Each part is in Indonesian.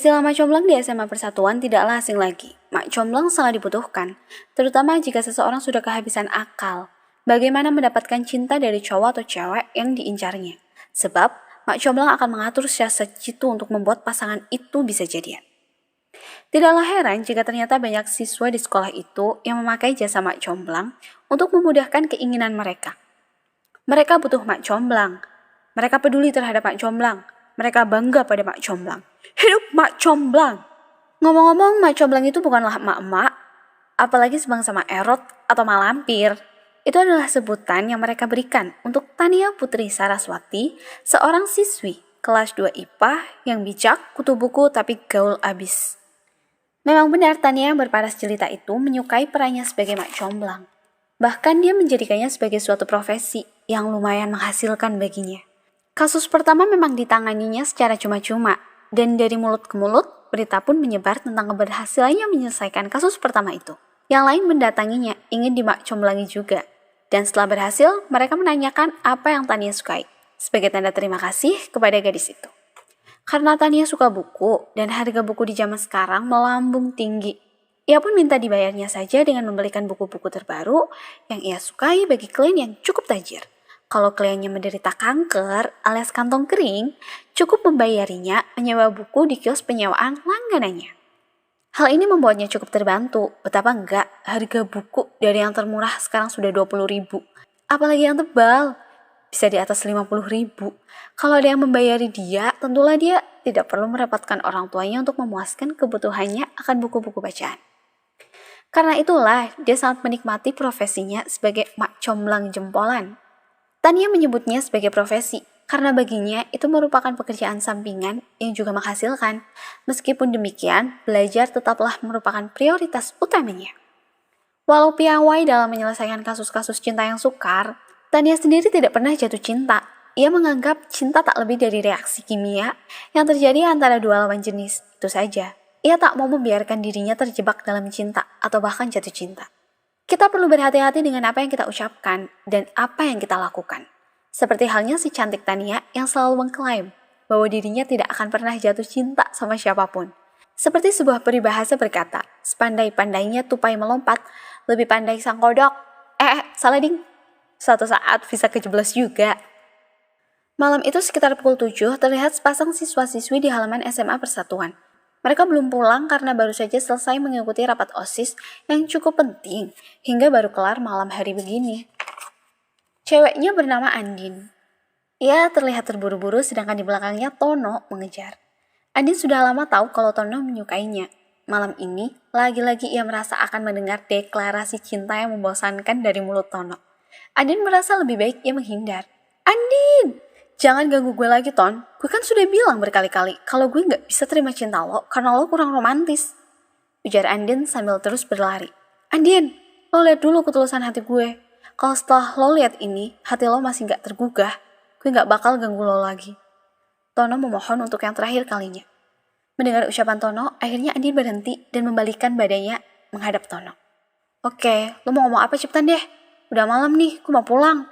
Istilah mak comblang di SMA Persatuan tidaklah asing lagi. Mak comblang sangat dibutuhkan, terutama jika seseorang sudah kehabisan akal. Bagaimana mendapatkan cinta dari cowok atau cewek yang diincarnya? Sebab, mak comblang akan mengatur siasat jitu untuk membuat pasangan itu bisa jadian. Tidaklah heran jika ternyata banyak siswa di sekolah itu yang memakai jasa mak comblang untuk memudahkan keinginan mereka. Mereka butuh mak comblang. Mereka peduli terhadap mak comblang. Mereka bangga pada mak comblang. Hidup mak comblang! Ngomong-ngomong, mak comblang itu bukanlah emak-emak, apalagi sebangsa mak erot atau mak lampir. Itu adalah sebutan yang mereka berikan untuk Tania Putri Saraswati, seorang siswi kelas 2 IPA yang bijak, kutu buku tapi gaul abis. Memang benar Tania yang berparas jelita itu menyukai perannya sebagai mak comblang. Bahkan dia menjadikannya sebagai suatu profesi yang lumayan menghasilkan baginya. Kasus pertama memang ditanganinya secara cuma-cuma, dan dari mulut ke mulut, berita pun menyebar tentang keberhasilannya menyelesaikan kasus pertama itu. Yang lain mendatanginya, ingin dimakcomblangi juga. Dan setelah berhasil, mereka menanyakan apa yang Tania sukai, sebagai tanda terima kasih kepada gadis itu. Karena Tania suka buku, dan harga buku di zaman sekarang melambung tinggi. Ia pun minta dibayarnya saja dengan membelikan buku-buku terbaru yang ia sukai bagi klien yang cukup tajir. Kalau kliennya menderita kanker alias kantong kering, cukup membayarinya menyewa buku di kios penyewaan langganannya. Hal ini membuatnya cukup terbantu, betapa enggak harga buku dari yang termurah sekarang sudah 20.000. Apalagi yang tebal, bisa di atas 50.000. Kalau ada yang membayari dia, tentulah dia tidak perlu merepotkan orang tuanya untuk memuaskan kebutuhannya akan buku-buku bacaan. Karena itulah, dia sangat menikmati profesinya sebagai mak comblang jempolan. Tania menyebutnya sebagai profesi, karena baginya itu merupakan pekerjaan sampingan yang juga menghasilkan. Meskipun demikian, belajar tetaplah merupakan prioritas utamanya. Walau piawai dalam menyelesaikan kasus-kasus cinta yang sukar, Tania sendiri tidak pernah jatuh cinta. Ia menganggap cinta tak lebih dari reaksi kimia yang terjadi antara dua lawan jenis, itu saja. Ia tak mau membiarkan dirinya terjebak dalam cinta atau bahkan jatuh cinta. Kita perlu berhati-hati dengan apa yang kita ucapkan dan apa yang kita lakukan. Seperti halnya si cantik Tania yang selalu mengklaim bahwa dirinya tidak akan pernah jatuh cinta sama siapapun. Seperti sebuah peribahasa berkata, sepandai-pandainya tupai melompat, lebih pandai sang kodok. Salah ding. Suatu saat bisa kejeblos juga. Malam itu sekitar pukul 7 terlihat sepasang siswa-siswi di halaman SMA Persatuan. Mereka belum pulang karena baru saja selesai mengikuti rapat OSIS yang cukup penting hingga baru kelar malam hari begini. Ceweknya bernama Andin. Ia terlihat terburu-buru sedangkan di belakangnya Tono mengejar. Andin sudah lama tahu kalau Tono menyukainya. Malam ini, lagi-lagi ia merasa akan mendengar deklarasi cinta yang membosankan dari mulut Tono. Andin merasa lebih baik ia menghindar. Andin! Jangan ganggu gue lagi, Ton. Gue kan sudah bilang berkali-kali kalau gue gak bisa terima cinta lo karena lo kurang romantis. Ujar Andin sambil terus berlari. Andin, lo lihat dulu ketulusan hati gue. Kalau setelah lo lihat ini, hati lo masih gak tergugah, gue gak bakal ganggu lo lagi. Tono memohon untuk yang terakhir kalinya. Mendengar ucapan Tono, akhirnya Andin berhenti dan membalikkan badannya menghadap Tono. Oke, lo mau ngomong apa cepetan deh? Udah malam nih, gue mau pulang.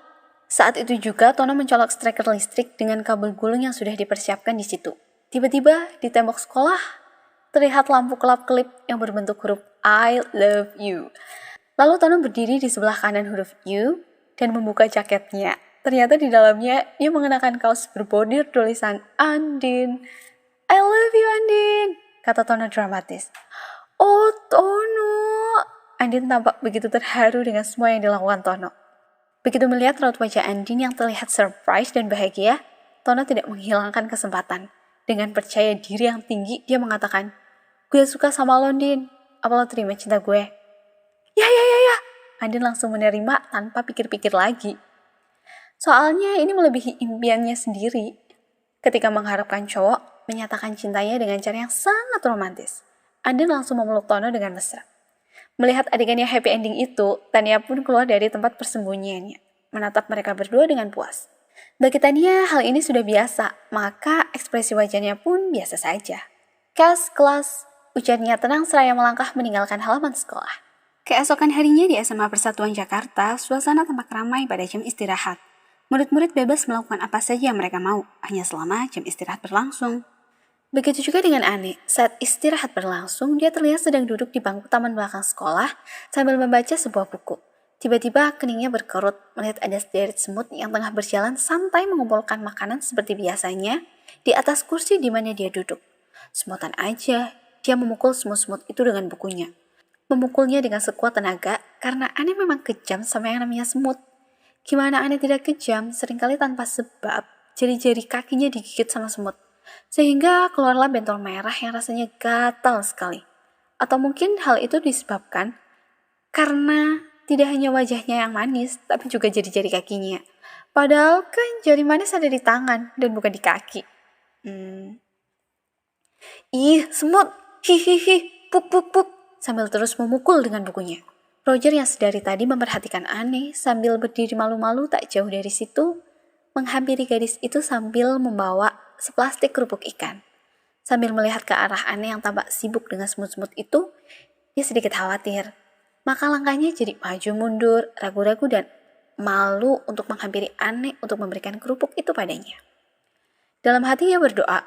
Saat itu juga Tono mencolok striker listrik dengan kabel gulung yang sudah dipersiapkan di situ. Tiba-tiba di tembok sekolah terlihat lampu kelap-kelip yang berbentuk huruf I love you. Lalu Tono berdiri di sebelah kanan huruf U dan membuka jaketnya. Ternyata di dalamnya ia mengenakan kaos berbordir tulisan Andin. I love you Andin, kata Tono dramatis. Oh Tono. Andin tampak begitu terharu dengan semua yang dilakukan Tono. Begitu melihat raut wajah Andin yang terlihat surprise dan bahagia, Tono tidak menghilangkan kesempatan. Dengan percaya diri yang tinggi, dia mengatakan, gue suka sama lo, Andin. Apa lo terima cinta gue? Ya. Andin langsung menerima tanpa pikir-pikir lagi. Soalnya ini melebihi impiannya sendiri. Ketika mengharapkan cowok menyatakan cintanya dengan cara yang sangat romantis, Andin langsung memeluk Tono dengan mesra. Melihat adegannya happy ending itu, Tania pun keluar dari tempat persembunyiannya, menatap mereka berdua dengan puas. Bagi Tania, hal ini sudah biasa, maka ekspresi wajahnya pun biasa saja. Kelas, ujarnya tenang seraya melangkah meninggalkan halaman sekolah. Keesokan harinya di SMA Persatuan Jakarta, suasana tampak ramai pada jam istirahat. Murid-murid bebas melakukan apa saja yang mereka mau, hanya selama jam istirahat berlangsung. Begitu juga dengan Ane. Saat istirahat berlangsung, dia terlihat sedang duduk di bangku taman belakang sekolah sambil membaca sebuah buku. Tiba-tiba keningnya berkerut melihat ada sederet semut yang tengah berjalan santai mengumpulkan makanan seperti biasanya di atas kursi di mana dia duduk. Semutan aja, dia memukul semut-semut itu dengan bukunya. Memukulnya dengan sekuat tenaga karena Ane memang kejam sama yang namanya semut. Gimana Ane tidak kejam, seringkali tanpa sebab jari-jari kakinya digigit sama semut. Sehingga keluarlah bentol merah yang rasanya gatal sekali. Atau mungkin hal itu disebabkan karena tidak hanya wajahnya yang manis, tapi juga jari-jari kakinya. Padahal kan jari manis ada di tangan dan bukan di kaki. Ih, semut! Hihihi, puk puk puk! Sambil terus memukul dengan bukunya. Roger yang sedari tadi memperhatikan Ane sambil berdiri malu-malu tak jauh dari situ, menghampiri gadis itu sambil membawa seplastik kerupuk ikan. Sambil melihat ke arah Ane yang tampak sibuk dengan semut-semut itu, dia sedikit khawatir. Maka langkahnya jadi maju mundur, ragu-ragu dan malu untuk menghampiri Ane untuk memberikan kerupuk itu padanya. Dalam hati ia berdoa,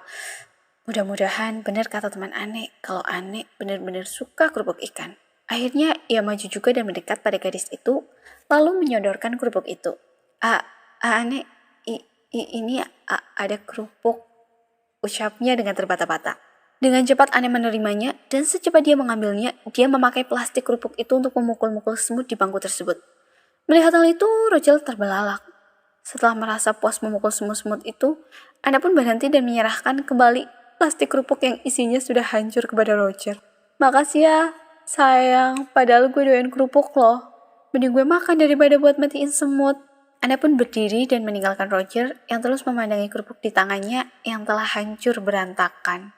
mudah-mudahan benar kata teman Ane kalau Ane benar-benar suka kerupuk ikan. Akhirnya ia maju juga dan mendekat pada gadis itu, lalu menyodorkan kerupuk itu. Ane, ini ada kerupuk, ucapnya dengan terbata-bata. Dengan cepat Ane menerimanya, dan secepat dia mengambilnya, dia memakai plastik kerupuk itu untuk memukul-mukul semut di bangku tersebut. Melihat hal itu, Roger terbelalak. Setelah merasa puas memukul semut-semut itu, Ane pun berhenti dan menyerahkan kembali plastik kerupuk yang isinya sudah hancur kepada Roger. Makasih ya, sayang, padahal gue doyan kerupuk loh. Mending gue makan daripada buat matiin semut. Anda pun berdiri dan meninggalkan Roger yang terus memandangi kerupuk di tangannya yang telah hancur berantakan.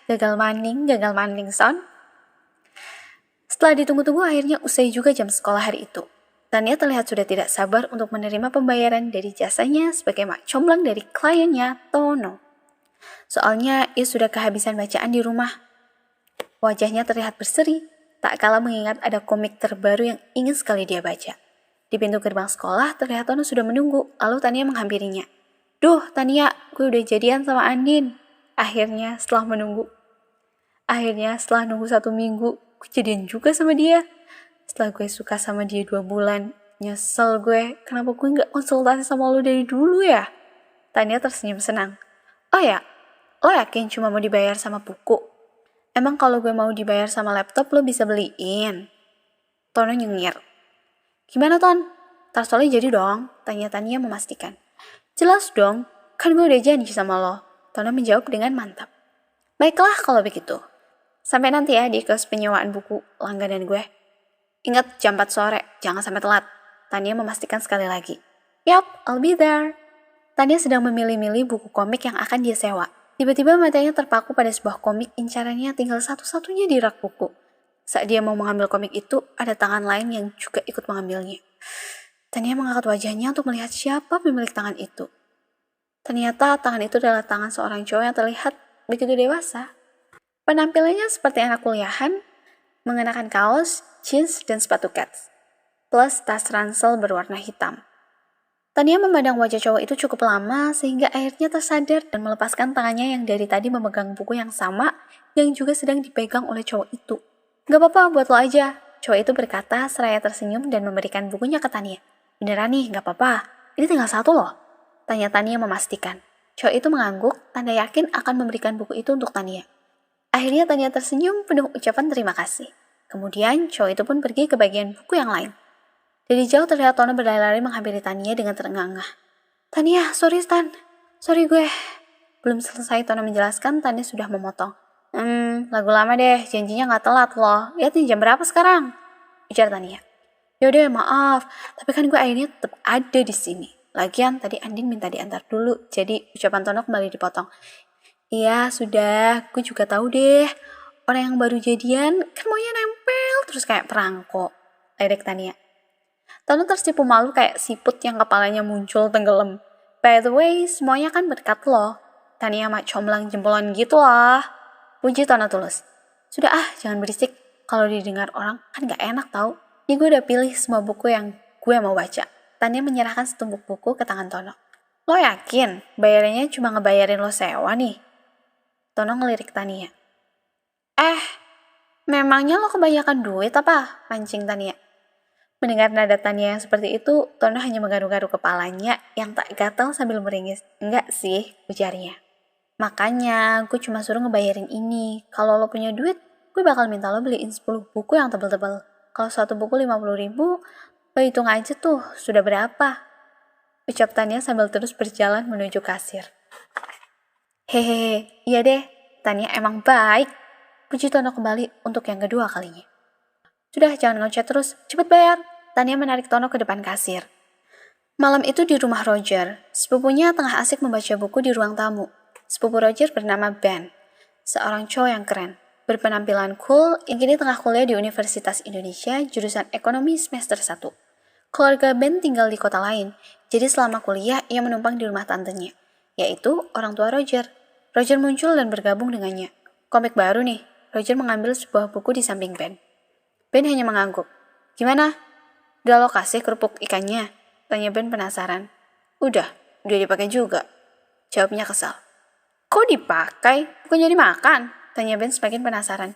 Gagal manding, son. Setelah ditunggu-tunggu akhirnya usai juga jam sekolah hari itu. Tania terlihat sudah tidak sabar untuk menerima pembayaran dari jasanya sebagai mak comblang dari kliennya, Tono. Soalnya ia sudah kehabisan bacaan di rumah. Wajahnya terlihat berseri, tak kalah mengingat ada komik terbaru yang ingin sekali dia baca. Di pintu gerbang sekolah, terlihat Tono sudah menunggu, lalu Tania menghampirinya. Duh, Tania, gue udah jadian sama Andin. Akhirnya, setelah nunggu 1 minggu, gue jadian juga sama dia. Setelah gue suka sama dia 2 bulan, nyesel gue, kenapa gue gak konsultasi sama lo dari dulu ya? Tania tersenyum senang. Oh ya, lo yakin cuma mau dibayar sama buku? Emang kalau gue mau dibayar sama laptop, lo bisa beliin? Tono nyengir. Gimana Ton? Tar soleh jadi dong? Tanya Tania memastikan. Jelas dong, kan gue udah janji sama lo. Tono menjawab dengan mantap. Baiklah kalau begitu. Sampai nanti ya di kelas penyewaan buku langganan gue. Ingat jam 4 sore, jangan sampai telat. Tania memastikan sekali lagi. Yup, I'll be there. Tania sedang memilih-milih buku komik yang akan dia sewa. Tiba-tiba matanya terpaku pada sebuah komik incarannya tinggal satu-satunya di rak buku. Saat dia mau mengambil komik itu, ada tangan lain yang juga ikut mengambilnya. Tania mengangkat wajahnya untuk melihat siapa pemilik tangan itu. Ternyata tangan itu adalah tangan seorang cowok yang terlihat begitu dewasa. Penampilannya seperti anak kuliahan, mengenakan kaos, jeans, dan sepatu kets, plus tas ransel berwarna hitam. Tania memandang wajah cowok itu cukup lama sehingga akhirnya tersadar dan melepaskan tangannya yang dari tadi memegang buku yang sama yang juga sedang dipegang oleh cowok itu. Gak apa-apa, buat lo aja. Cowok itu berkata seraya tersenyum dan memberikan bukunya ke Tania. Beneran nih, gak apa-apa. Ini tinggal 1 loh. Tanya Tania memastikan. Cowok itu mengangguk, tanda yakin akan memberikan buku itu untuk Tania. Akhirnya Tania tersenyum penuh ucapan terima kasih. Kemudian cowok itu pun pergi ke bagian buku yang lain. Dari jauh terlihat Tono berlari-lari menghampiri Tania dengan terengah-engah. Tania, sorry Stan. Sorry gue. Belum selesai Tono menjelaskan, Tania sudah memotong. Lagu lama deh, janjinya gak telat loh. Lihat nih jam berapa sekarang? Ujar Tania. Yaudah maaf, tapi kan gue akhirnya tetap ada di sini. Lagian tadi Andin minta diantar dulu, jadi ucapan Tono kembali dipotong. Iya sudah, gue juga tahu deh. Orang yang baru jadian kan maunya nempel terus kayak perangko. Ledek Tania. Tono tersipu malu kayak siput yang kepalanya muncul tenggelam. By the way, semuanya kan berkat loh. Tania mak comblang jempolan gitu lah. Puji Tono tulus. Sudah jangan berisik. Kalau didengar orang kan gak enak tau. Ini gue udah pilih semua buku yang gue mau baca. Tania menyerahkan setumpuk buku ke tangan Tono. Lo yakin? Bayarannya cuma ngebayarin lo sewa nih? Tono ngelirik Tania. Memangnya lo kebanyakan duit apa? Pancing Tania. Mendengar nada Tania yang seperti itu, Tono hanya menggaruk-garuk kepalanya yang tak gatal sambil meringis. Enggak sih, ujarnya. Makanya, gue cuma suruh ngebayarin ini. Kalau lo punya duit, gue bakal minta lo beliin 10 buku yang tebel-tebel. Kalau satu buku 50.000, lo hitung aja tuh, sudah berapa? Ucap Tania sambil terus berjalan menuju kasir. Hehehe, iya deh, Tania emang baik. Puji Tono kembali untuk yang kedua kalinya. Sudah, jangan ngoceh terus, cepet bayar. Tania menarik Tono ke depan kasir. Malam itu di rumah Roger, sepupunya tengah asik membaca buku di ruang tamu. Sepupu Roger bernama Ben, seorang cowok yang keren, berpenampilan cool, yang kini tengah kuliah di Universitas Indonesia, jurusan Ekonomi semester 1. Keluarga Ben tinggal di kota lain, jadi selama kuliah ia menumpang di rumah tantenya, yaitu orang tua Roger. Roger muncul dan bergabung dengannya. Komik baru nih, Roger mengambil sebuah buku di samping Ben. Ben hanya mengangguk. Gimana? Udah lo kasih kerupuk ikannya? Tanya Ben penasaran. Udah dipakai juga. Jawabnya kesal. Kok dipakai? Bukannya dimakan? Tanya Ben semakin penasaran.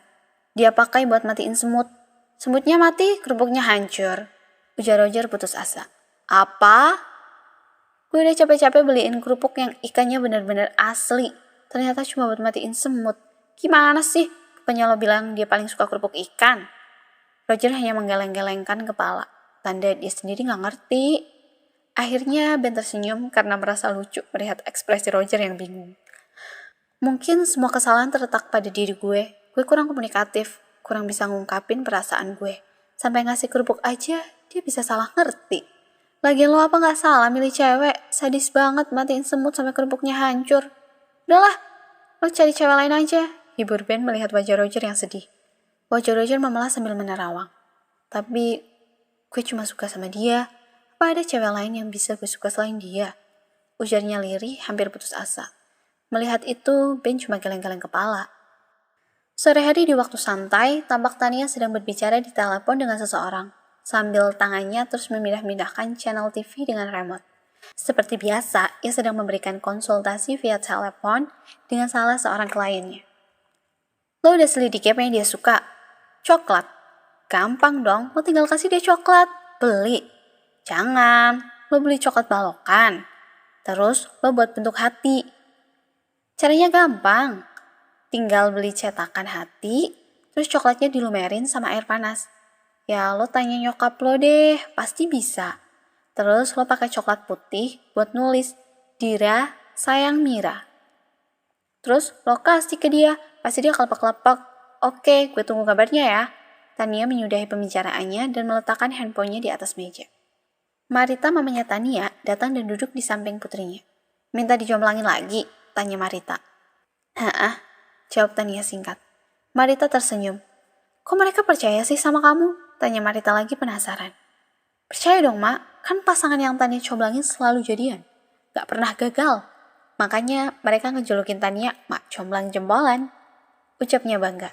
Dia pakai buat matiin semut. Semutnya mati, kerupuknya hancur. Ujar Roger putus asa. Apa? Gue udah capek-capek beliin kerupuk yang ikannya benar-benar asli. Ternyata cuma buat matiin semut. Gimana sih? Bukannya lo bilang dia paling suka kerupuk ikan? Roger hanya menggeleng-gelengkan kepala. Tanda dia sendiri gak ngerti. Akhirnya Ben tersenyum karena merasa lucu melihat ekspresi Roger yang bingung. Mungkin semua kesalahan terletak pada diri gue. Gue kurang komunikatif, kurang bisa ngungkapin perasaan gue. Sampai ngasih kerupuk aja, dia bisa salah ngerti. Lagian lo apa gak salah milih cewek? Sadis banget matiin semut sampai kerupuknya hancur. Udahlah, lo cari cewek lain aja. Hibur Ben melihat wajah Roger yang sedih. Wajah Roger memelas sambil menerawang. Tapi, gue cuma suka sama dia. Apa ada cewek lain yang bisa gue suka selain dia? Ujarnya lirih, hampir putus asa. Melihat itu, Ben cuma geleng-geleng kepala. Sore hari di waktu santai, tampak Tania sedang berbicara di telepon dengan seseorang, sambil tangannya terus memindah-mindahkan channel TV dengan remote. Seperti biasa, ia sedang memberikan konsultasi via telepon dengan salah seorang kliennya. Lo udah selidiki apa yang dia suka? Coklat. Gampang dong, lo tinggal kasih dia coklat. Beli. Jangan, lo beli coklat balokan. Terus lo buat bentuk hati. Caranya gampang. Tinggal beli cetakan hati, terus coklatnya dilumerin sama air panas. Ya lo tanya nyokap lo deh, pasti bisa. Terus lo pakai coklat putih buat nulis, Dira sayang Mira. Terus lo kasih ke dia, pasti dia kelepek-kelepek. Oke, gue tunggu kabarnya ya. Tania menyudahi pembicaraannya dan meletakkan handphonenya di atas meja. Marita, mamanya Tania, datang dan duduk di samping putrinya. Minta dijomblangin lagi? Tanya Marita. Hah? Jawab Tania singkat. Marita tersenyum. Kok mereka percaya sih sama kamu? Tanya Marita lagi penasaran. Percaya dong, Mak. Kan pasangan yang Tania comblangin selalu jadian. Gak pernah gagal. Makanya mereka ngejulukin Tania Mak Comblang Jempolan. Ucapnya bangga.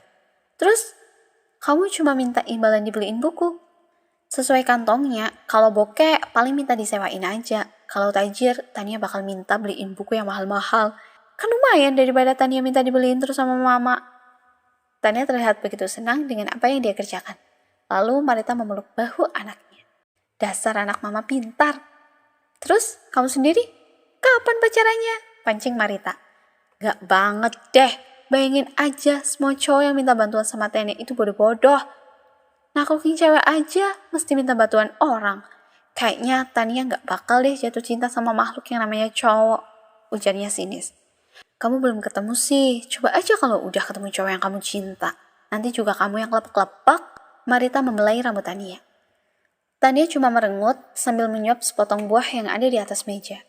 Terus, kamu cuma minta imbalan dibeliin buku. Sesuai kantongnya, kalau bokeh paling minta disewain aja. Kalau tajir, Tania bakal minta beliin buku yang mahal-mahal. Kan lumayan daripada Tania minta dibeliin terus sama mama. Tania terlihat begitu senang dengan apa yang dia kerjakan. Lalu Marita memeluk bahu anaknya. Dasar anak mama pintar. Terus, kamu sendiri? Kapan pacarannya? Pancing Marita. Gak banget deh. Bayangin aja semua cowok yang minta bantuan sama Tania itu bodoh-bodoh. Naklukin cewek aja mesti minta bantuan orang. Kayaknya Tania gak bakal deh jatuh cinta sama makhluk yang namanya cowok. Ujarnya sinis. Kamu belum ketemu sih. Coba aja kalau udah ketemu cowok yang kamu cinta. Nanti juga kamu yang kelepek-kelepek. Marita membelai rambut Tania. Tania cuma merengut sambil menyuap sepotong buah yang ada di atas meja.